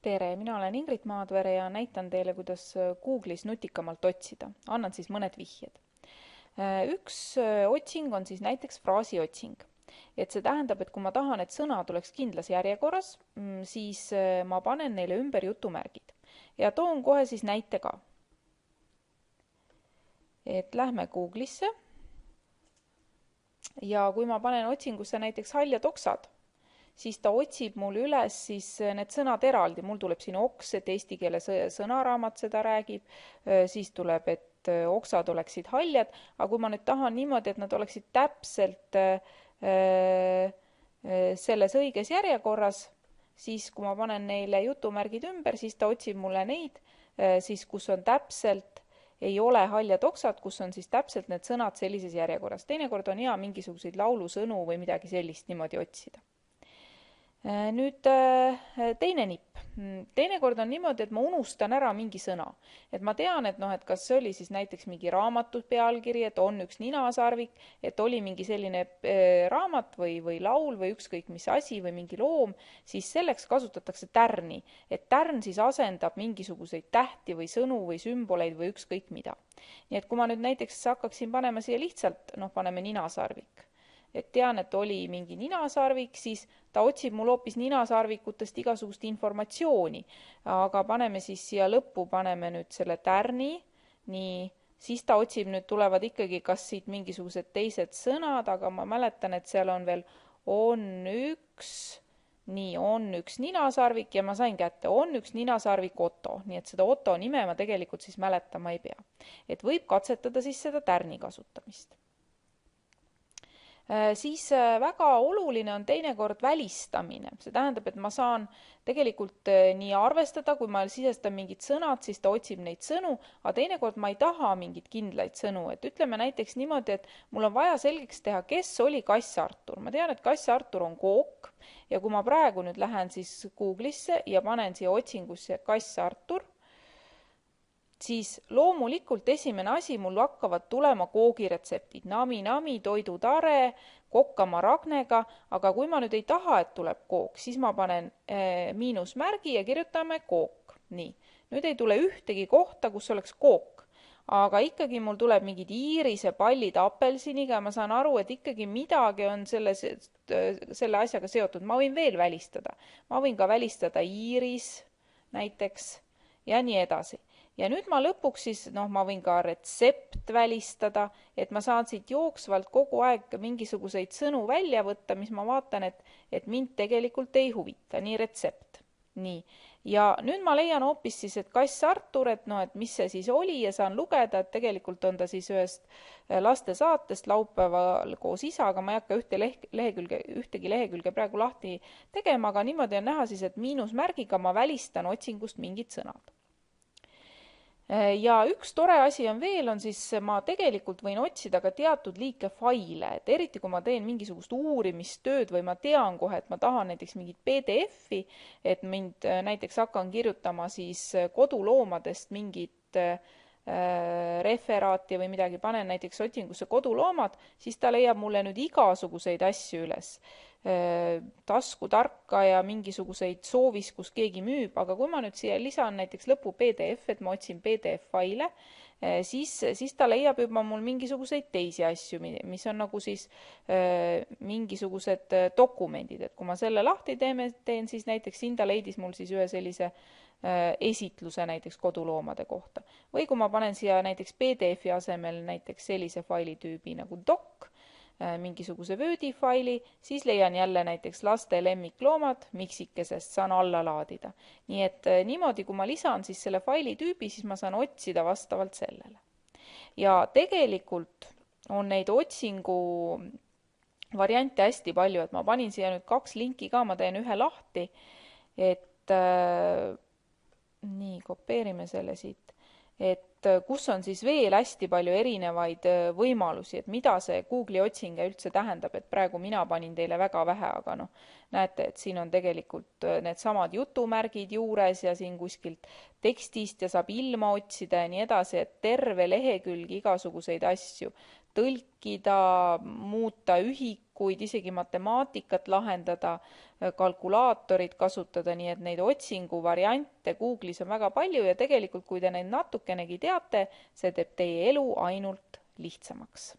Tere, mina olen Ingrid Maadvere ja näitan teile, kuidas Google'is nutikamalt otsida. Annan siis mõned vihjed. Üks otsing on siis näiteks fraasiotsing. Et see tähendab, et kui ma tahan, et sõnad oleks kindlas järjekorras, siis ma panen neile ümber jutumärgid. Ja toon kohe siis näite ka. Et lähme Google'isse ja kui ma panen otsingusse näiteks haljad oksad, siis ta otsib mul üles siis need sõnad eraldi. Mul tuleb siin oks, et eesti keele sõnaraamat seda räägib, siis tuleb, et oksad oleksid haljad, aga kui ma nüüd tahan niimoodi, et nad oleksid täpselt selles õiges järjekorras, siis kui ma panen neile jutumärgid ümber, siis ta otsib mulle neid, siis kus on täpselt ei ole haljad oksad, kus on siis täpselt need sõnad sellises järjekorras. Teinekord on hea mingisuguseid laulusõnu või midagi sellist niimoodi otsida. Nüüd teine nipp. Teinekord on niimoodi, et ma unustan ära mingi sõna. Et ma tean, et et kas see oli siis näiteks mingi raamatu pealkiri, et on üks ninasarvik, et oli mingi selline raamat või laul või ükskõik mis asi või mingi loom, siis selleks kasutatakse tärni. Et tärn siis asendab mingisuguseid tähti või sõnu või sümboleid või ükskõik mida. Nii et kui ma nüüd näiteks hakkaksin panema siia lihtsalt, paneme ninasarvik, et tean, et oli mingi ninasarvik, siis ta otsib mul hoopis ninasarvikutest igasugust informatsiooni. Aga paneme siis siia lõppu, paneme nüüd selle tärni, nii, siis ta otsib, nüüd tulevad ikkagi kas siit mingisugused teised sõnad, aga ma mäletan, et seal on veel on üks ninasarvik ja ma sain kätte, on üks ninasarvik Otto, nii et seda Otto nime ma tegelikult siis mäletama ei pea. Et võib katsetada siis seda tärni kasutamist. Siis väga oluline on teinekord välistamine. See tähendab, et ma saan tegelikult nii arvestada, kui ma sisestan mingid sõnad, siis ta otsib neid sõnu, aga teinekord ma ei taha mingit kindlaid sõnu. Et ütleme näiteks niimoodi, et mul on vaja selgeks teha, kes oli Kass Artur. Ma tean, et Kass Artur on kook ja kui ma praegu nüüd lähen siis Google'isse ja panen siia otsingusse Kass Artur, siis loomulikult esimene asi mul hakkavad tulema koogiretseptid. Nami, toidutare, kokkama Ragnega, aga kui ma nüüd ei taha, et tuleb kook, siis ma panen miinusmärgi ja kirjutame kook. Nii, nüüd ei tule ühtegi kohta, kus oleks kook. Aga ikkagi mul tuleb mingid iirise pallid apelsiniga ja ma saan aru, et ikkagi midagi on selle asjaga seotud. Ma võin veel välistada. Ma võin ka välistada iiris näiteks ja nii edasi. Ja nüüd ma lõpuks siis, ma võin ka retsept välistada, et ma saan siit jooksvalt kogu aeg mingisuguseid sõnu välja võtta, mis ma vaatan, et mind tegelikult ei huvita, nii retsept. Nii. Ja nüüd ma leian hoopis siis, et Kass Artur, et mis see siis oli ja saan lugeda, et tegelikult on ta siis ühest lastesaatest laupäeval koos isaga, ma ei hakka ühtegi lehekülge praegu lahti tegema, aga niimoodi on näha siis, et miinusmärgiga ma välistan otsingust mingid sõnad. Ja üks tore asi on veel, on siis ma tegelikult võin otsida ka teatud liike faile, et eriti kui ma teen mingisugust uurimistööd või ma tean kohe, et ma tahan näiteks mingit PDF-i, et mind näiteks hakkan kirjutama siis koduloomadest mingit referaati või midagi, panen näiteks otsingusse koduloomad, siis ta leiab mulle nüüd igasuguseid asju üles. Taskutarka ja mingisuguseid soovis, kus keegi müüb, aga kui ma nüüd siia lisan näiteks lõpu PDF, et ma otsin PDF-faile, siis ta leiab juba mul mingisuguseid teisi asju, mis on nagu siis mingisugused dokumendid, et kui ma selle lahti teen, siis näiteks siin ta leidis mul siis ühe sellise esitluse näiteks koduloomade kohta. Või kui ma panen siia näiteks PDF-i asemel näiteks sellise failitüübi nagu doc, mingisuguse Wordi faili, siis leian jälle näiteks laste lemmikloomad miksikesest, saan alla laadida. Nii et niimoodi, kui ma lisan siis selle failitüübi, siis ma saan otsida vastavalt sellele. Ja tegelikult on neid otsingu variante hästi palju, et ma panin siia nüüd 2 linki ka, ma teen ühe lahti, et nii, kopeerime selle siit, et kus on siis veel hästi palju erinevaid võimalusi, et mida see Google'i otsing üldse tähendab, et praegu mina panin teile väga vähe, aga noh, näete, et siin on tegelikult needsamad jutumärgid juures ja siin kuskilt tekstist ja saab ilma otsida ja nii edasi, et terve lehekülg igasuguseid asju tõlkida, muuta ühikuid, isegi matemaatikat lahendada, kalkulaatorit kasutada, nii et neid otsinguvariante Google'is on väga palju ja tegelikult, kui te neid natukenegi teate, see teeb teie elu ainult lihtsamaks.